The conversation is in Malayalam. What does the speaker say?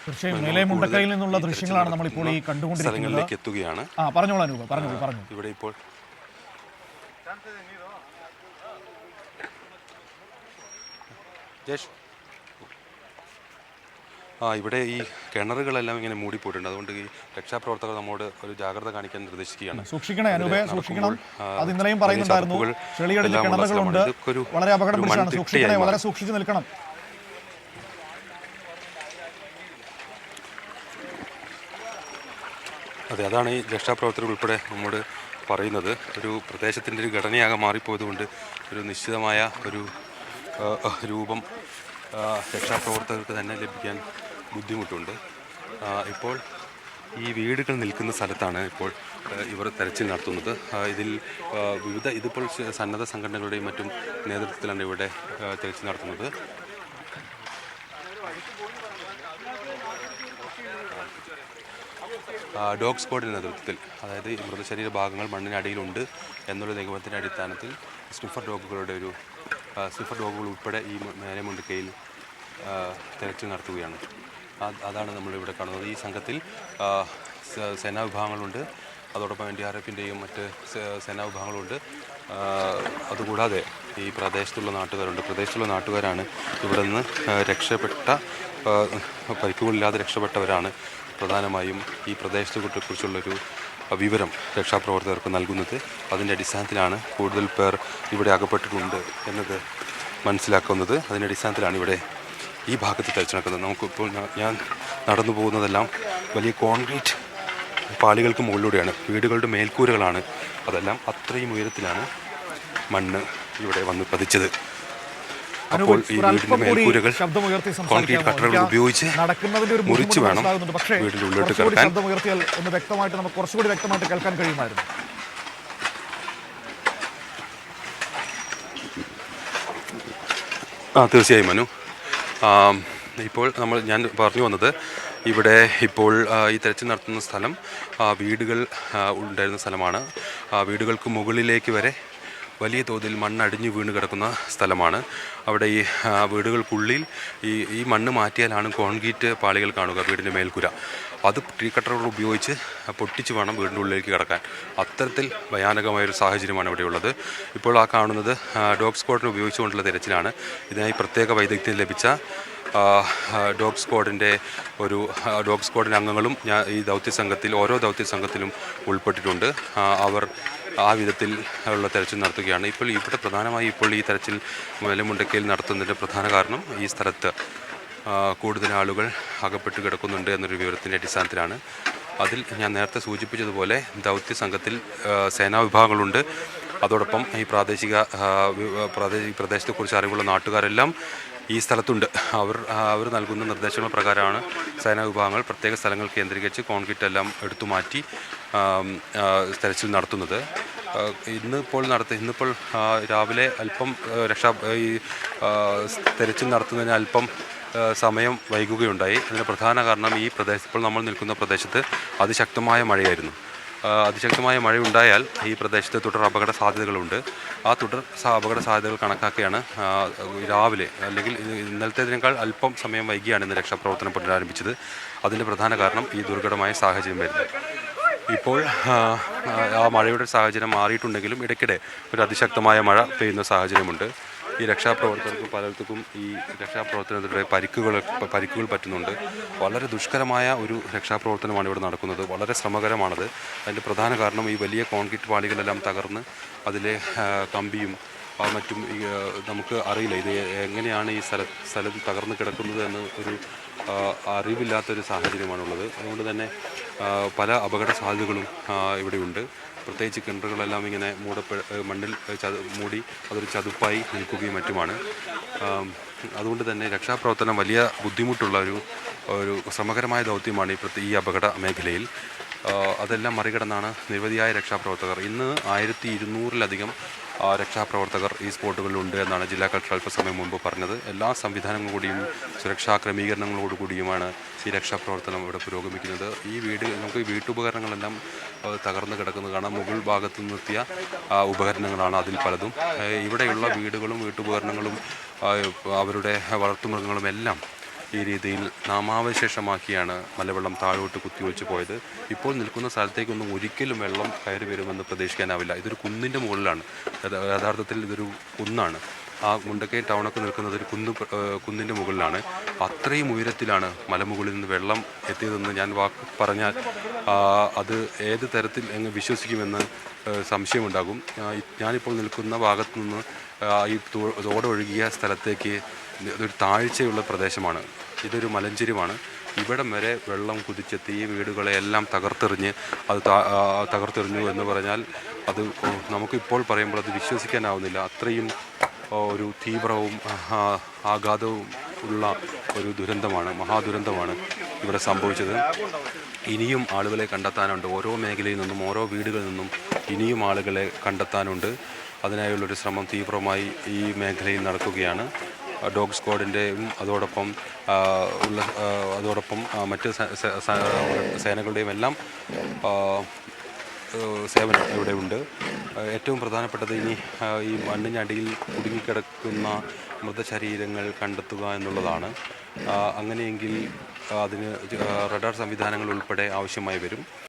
തീർച്ചയായും മേലെ മുണ്ടക്കയിൽ നിന്നുള്ള ദൃശ്യങ്ങളാണ് നമ്മളിപ്പോൾ ഈ കണ്ടുകൊണ്ടിരിക്കുന്നത്. എത്തുകയാണ്. പറഞ്ഞോളൂ അനൂപ്, പറഞ്ഞു. ഇവിടെ ഇപ്പോൾ ഇവിടെ ഈ കിണറുകളെല്ലാം ഇങ്ങനെ മൂടിപ്പോയിട്ടുണ്ട്. അതുകൊണ്ട് ഈ രക്ഷാപ്രവർത്തകർ നമ്മോട് ഒരു ജാഗ്രത കാണിക്കാൻ നിർദ്ദേശിക്കുകയാണ്. സൂക്ഷിക്കണേ അനൂപേ, സൂക്ഷിക്കണം. അത് ഇന്നലെയും പറയുന്നുണ്ടായിരുന്നു. ചെളിയടിച്ച കിണറുകളുണ്ട്, വളരെ അപകടം പിടിച്ചാണ്. സൂക്ഷിക്കണേ, വളരെ സൂക്ഷിച്ചു നിൽക്കണം. അതെ, അതാണ് ഈ രക്ഷാപ്രവർത്തകർ ഉൾപ്പെടെ നമ്മോട് പറയുന്നത്. ഒരു പ്രദേശത്തിൻ്റെ ഒരു ഘടനയാകെ മാറിപ്പോയതുകൊണ്ട് ഒരു നിശ്ചിതമായ ഒരു രൂപം രക്ഷാപ്രവർത്തകർക്ക് തന്നെ ലഭിക്കാൻ ബുദ്ധിമുട്ടുണ്ട്. ഇപ്പോൾ ഈ വീടുകൾ നിൽക്കുന്ന സ്ഥലത്താണ് ഇപ്പോൾ ഇവർ തെരച്ചിൽ നടത്തുന്നത്. ഇതിപ്പോൾ സന്നദ്ധ സംഘടനകളുടെയും മറ്റും നേതൃത്വത്തിലാണ് ഇവിടെ തെരച്ചിൽ നടത്തുന്നത്. ഡോഗ് സ്ക്വാഡിൻ്റെ നേതൃത്വത്തിൽ, അതായത് മൃതശരീര ഭാഗങ്ങൾ മണ്ണിനടിയിലുണ്ട് എന്നുള്ള നിഗമനത്തിൻ്റെ അടിസ്ഥാനത്തിൽ സ്നിഫർ ഡോഗുകൾ ഉൾപ്പെടെ ഈ മേലെ മുണ്ടക്കയിൽ തെരച്ചിൽ നടത്തുകയാണ്. അതാണ് നമ്മളിവിടെ കാണുന്നത്. ഈ സംഘത്തിൽ സേനാ വിഭാഗങ്ങളുണ്ട്, അതോടൊപ്പം NDRFിൻ്റെയും മറ്റ് സേനാ വിഭാഗങ്ങളുണ്ട്. അതുകൂടാതെ ഈ പ്രദേശത്തുള്ള നാട്ടുകാരാണ് ഇവിടെ നിന്ന് പരിക്കുകളില്ലാതെ രക്ഷപ്പെട്ടവരാണ് പ്രധാനമായും ഈ പ്രദേശത്തെക്കുറിച്ചുള്ളൊരു വിവരം രക്ഷാപ്രവർത്തകർക്ക് നൽകുന്നത്. അതിൻ്റെ അടിസ്ഥാനത്തിലാണ് കൂടുതൽ പേർ ഇവിടെ അകപ്പെട്ടിട്ടുണ്ട് എന്നത് മനസ്സിലാക്കുന്നത്. അതിൻ്റെ അടിസ്ഥാനത്തിലാണ് ഇവിടെ ഈ ഭാഗത്ത് തെരച്ചിൽ നടക്കുന്നത്. നമുക്കിപ്പോൾ ഞാൻ നടന്നു പോകുന്നതെല്ലാം വലിയ കോൺക്രീറ്റ് പാളികൾക്ക് മുകളിലൂടെയാണ്. വീടുകളുടെ മേൽക്കൂരകളാണ്. അതെല്ലാം അത്രയും ഉയരത്തിലാണ് മണ്ണ് ഇവിടെ വന്ന് പതിച്ചത്. അപ്പോൾ ഈ വീടിൻ്റെ മേൽക്കൂരകൾ കോൺക്രീറ്റ് കട്ടറുകൾ ഉപയോഗിച്ച് മുറിച്ച് വേണം വീടിൻ്റെ ഉള്ളിലോട്ട് കിടക്കാൻ. വ്യക്തമായിട്ട് നമുക്ക് കുറച്ചുകൂടി വ്യക്തമായിട്ട് കേൾക്കാൻ കഴിയുമായിരുന്നു. തീർച്ചയായും മനു. ഇപ്പോൾ ഞാൻ പറഞ്ഞു വന്നത്, ഇവിടെ ഇപ്പോൾ ഈ തെരച്ചിൽ നടത്തുന്ന സ്ഥലം വീടുകൾ ഉണ്ടായിരുന്ന സ്ഥലമാണ്. വീടുകൾക്ക് മുകളിലേക്ക് വരെ വലിയ തോതിൽ മണ്ണടിഞ്ഞു വീണ് കിടക്കുന്ന സ്ഥലമാണ്. അവിടെ ഈ വീടുകൾക്കുള്ളിൽ ഈ മണ്ണ് മാറ്റിയാലാണ് കോൺക്രീറ്റ് പാളികൾ കാണുക. വീടിൻ്റെ മേൽക്കൂര അത് ട്രീ കട്ടറുകൾ ഉപയോഗിച്ച് പൊട്ടിച്ച് വേണം വീടിൻ്റെ ഉള്ളിലേക്ക് കിടക്കാൻ. അത്തരത്തിൽ ഭയാനകമായൊരു സാഹചര്യമാണ് ഇവിടെയുള്ളത്. ഇപ്പോൾ ആ കാണുന്നത് ഡോഗ് സ്ക്വാഡിനെ ഉപയോഗിച്ചുകൊണ്ടുള്ള തിരച്ചിലാണ്. ഇതിനായി പ്രത്യേക വൈദഗ്ധ്യം ലഭിച്ച ഡോഗ് സ്ക്വാഡിൻ്റെ അംഗങ്ങളും ഈ ഓരോ ദൗത്യ സംഘത്തിലും ഉൾപ്പെട്ടിട്ടുണ്ട്. അവർ ആ വിധത്തിൽ ഉള്ള തെരച്ചിൽ നടത്തുകയാണ്. ഇവിടെ പ്രധാനമായി ഈ തെരച്ചിൽ മേലെ മുണ്ടക്കയിൽ നടത്തുന്നതിൻ്റെ പ്രധാന കാരണം ഈ സ്ഥലത്ത് കൂടുതൽ ആളുകൾ അകപ്പെട്ട് കിടക്കുന്നുണ്ട് എന്നൊരു വിവരത്തിൻ്റെ അടിസ്ഥാനത്തിലാണ്. അതിൽ ഞാൻ നേരത്തെ സൂചിപ്പിച്ചതുപോലെ ദൗത്യ സംഘത്തിൽ സേനാ വിഭാഗങ്ങളുണ്ട്. അതോടൊപ്പം ഈ പ്രദേശത്തെക്കുറിച്ച് അറിവുള്ള നാട്ടുകാരെല്ലാം ഈ സ്ഥലത്തുണ്ട്. അവർ നൽകുന്ന നിർദ്ദേശങ്ങൾ പ്രകാരമാണ് സേനാ വിഭാഗങ്ങൾ പ്രത്യേക സ്ഥലങ്ങൾ കേന്ദ്രീകരിച്ച് കോൺക്രീറ്റ് എല്ലാം എടുത്തു മാറ്റി തെരച്ചിൽ നടത്തുന്നത്. ഇന്നിപ്പോൾ രാവിലെ അല്പം തെരച്ചിൽ നടത്തുന്നതിന് അല്പം സമയം വൈകുകയുണ്ടായി. അതിന് പ്രധാന കാരണം ഇപ്പോൾ നമ്മൾ നിൽക്കുന്ന പ്രദേശത്ത് അതിശക്തമായ മഴയായിരുന്നു. അതിശക്തമായ മഴയുണ്ടായാൽ ഈ പ്രദേശത്ത് തുടർ അപകട സാധ്യതകളുണ്ട്. ആ അപകട സാധ്യതകൾ കണക്കാക്കിയാണ് രാവിലെ, അല്ലെങ്കിൽ ഇന്നലത്തേതിനേക്കാൾ അല്പം സമയം വൈകിയാണ് ഇന്ന് രക്ഷാപ്രവർത്തനം പുനരാരംഭിച്ചത്. അതിൻ്റെ പ്രധാന കാരണം ഈ ദുർഘടമായ സാഹചര്യമായിരുന്നു. ഇപ്പോൾ ആ മഴയുടെ സാഹചര്യം മാറിയിട്ടുണ്ടെങ്കിലും ഇടയ്ക്കിടെ ഒരു അതിശക്തമായ മഴ പെയ്യുന്ന സാഹചര്യമുണ്ട്. ഈ രക്ഷാപ്രവർത്തകർക്ക് പലർക്കും ഈ രക്ഷാപ്രവർത്തനത്തിലൂടെ പരിക്കുകൾ പറ്റുന്നുണ്ട്. വളരെ ദുഷ്കരമായ ഒരു രക്ഷാപ്രവർത്തനമാണ് ഇവിടെ നടക്കുന്നത്. വളരെ ശ്രമകരമാണത്. അതിൻ്റെ പ്രധാന കാരണം ഈ വലിയ കോൺക്രീറ്റ് പാളികളെല്ലാം തകർന്ന് അതിലെ കമ്പിയും മറ്റും നമുക്ക് അറിയില്ല ഇത് എങ്ങനെയാണ് ഈ സ്ഥലം തകർന്ന് കിടക്കുന്നത് എന്ന് ഒരു അറിവില്ലാത്തൊരു സാഹചര്യമാണുള്ളത്. അതുകൊണ്ട് തന്നെ പല അപകട സാധ്യതകളും ഇവിടെയുണ്ട്. പ്രത്യേകിച്ച് കിണറുകളെല്ലാം ഇങ്ങനെ മണ്ണിൽ മൂടി അതൊരു ചതുപ്പായി നിൽക്കുകയും മറ്റുമാണ്. അതുകൊണ്ട് തന്നെ രക്ഷാപ്രവർത്തനം വലിയ ബുദ്ധിമുട്ടുള്ള ഒരു ശ്രമകരമായ ദൗത്യമാണ് ഈ അപകട മേഖലയിൽ. അതെല്ലാം മറികടന്നാണ് നിരവധിയായ രക്ഷാപ്രവർത്തകർ. ഇന്ന് 1200-ലധികം രക്ഷാപ്രവർത്തകർ ഈ സ്പോട്ടുകളിലുണ്ട് എന്നാണ് ജില്ലാ കളക്ടർ അല്പസമയം മുമ്പ് പറഞ്ഞത്. എല്ലാ സംവിധാനങ്ങളോടുകൂടിയും സുരക്ഷാ ക്രമീകരണങ്ങളോടുകൂടിയുമാണ് ഈ രക്ഷാപ്രവർത്തനം ഇവിടെ പുരോഗമിക്കുന്നത്. നമുക്ക് വീട്ടുപകരണങ്ങളെല്ലാം തകർന്ന് കിടക്കുന്നത് കാണാം. മുകൾ ഭാഗത്ത് നിർത്തിയ ഉപകരണങ്ങളാണ് അതിൽ പലതും. ഇവിടെയുള്ള വീടുകളും വീട്ടുപകരണങ്ങളും അവരുടെ വളർത്തുമൃഗങ്ങളും എല്ലാം ഈ രീതിയിൽ നാമാവശേഷമാക്കിയാണ് മലവെള്ളം താഴോട്ട് കുത്തിയൊലിച്ച് പോയത്. ഇപ്പോൾ നിൽക്കുന്ന സ്ഥലത്തേക്കൊന്നും ഒരിക്കലും വെള്ളം കയറി വരുമെന്ന് പ്രതീക്ഷിക്കാനാവില്ല. ഇതൊരു കുന്നിൻ്റെ മുകളിലാണ്. യഥാർത്ഥത്തിൽ ഇതൊരു കുന്നാണ്. ആ മുണ്ടക്കൈ ടൗണൊക്കെ നിൽക്കുന്നത് ഒരു കുന്നിൻ്റെ മുകളിലാണ്. അത്രയും ഉയരത്തിലാണ് മലമുകളിൽ നിന്ന് വെള്ളം എത്തിയതെന്ന് ഞാൻ പറഞ്ഞാൽ അത് ഏത് തരത്തിൽ എങ്ങ് വിശ്വസിക്കുമെന്ന് സംശയമുണ്ടാകും. ഞാനിപ്പോൾ നിൽക്കുന്ന ഭാഗത്തു നിന്ന് ഈ തോടൊഴുകിയ സ്ഥലത്തേക്ക് ഇതൊരു താഴ്ചയുള്ള പ്രദേശമാണ്. ഇതൊരു മലഞ്ചെരിവാണ്. ഇവിടം വരെ വെള്ളം കുതിച്ചെത്തി ഈ വീടുകളെയെല്ലാം തകർത്തെറിഞ്ഞു എന്ന് പറഞ്ഞാൽ അത് നമുക്കിപ്പോൾ പറയുമ്പോൾ അത് വിശ്വസിക്കാനാവുന്നില്ല. അത്രയും ഒരു തീവ്രവും ആഘാതവും ഉള്ള ഒരു ദുരന്തമാണ്, മഹാദുരന്തമാണ് ഇവിടെ സംഭവിച്ചത്. ഇനിയും ആളുകളെ കണ്ടെത്താനുണ്ട്. ഓരോ മേഖലയിൽ നിന്നും ഓരോ വീടുകളിൽ നിന്നും ഇനിയും ആളുകളെ കണ്ടെത്താനുണ്ട്. അതിനായുള്ളൊരു ശ്രമം തീവ്രമായി ഈ മേഖലയിൽ നടക്കുകയാണ്. ഡോഗ് സ്ക്വാഡിൻ്റെയും അതോടൊപ്പം മറ്റ് സേനകളുടെയും എല്ലാം സേവനം ഇവിടെ ഉണ്ട്. ഏറ്റവും പ്രധാനപ്പെട്ടത് ഇനി ഈ മണ്ണിനടിയിൽ കുടുങ്ങിക്കിടക്കുന്ന മൃതശരീരങ്ങൾ കണ്ടെത്തുക എന്നുള്ളതാണ്. അങ്ങനെയെങ്കിൽ അതിന് റഡാർ സംവിധാനങ്ങൾ ഉൾപ്പെടെ ആവശ്യമായി വരും.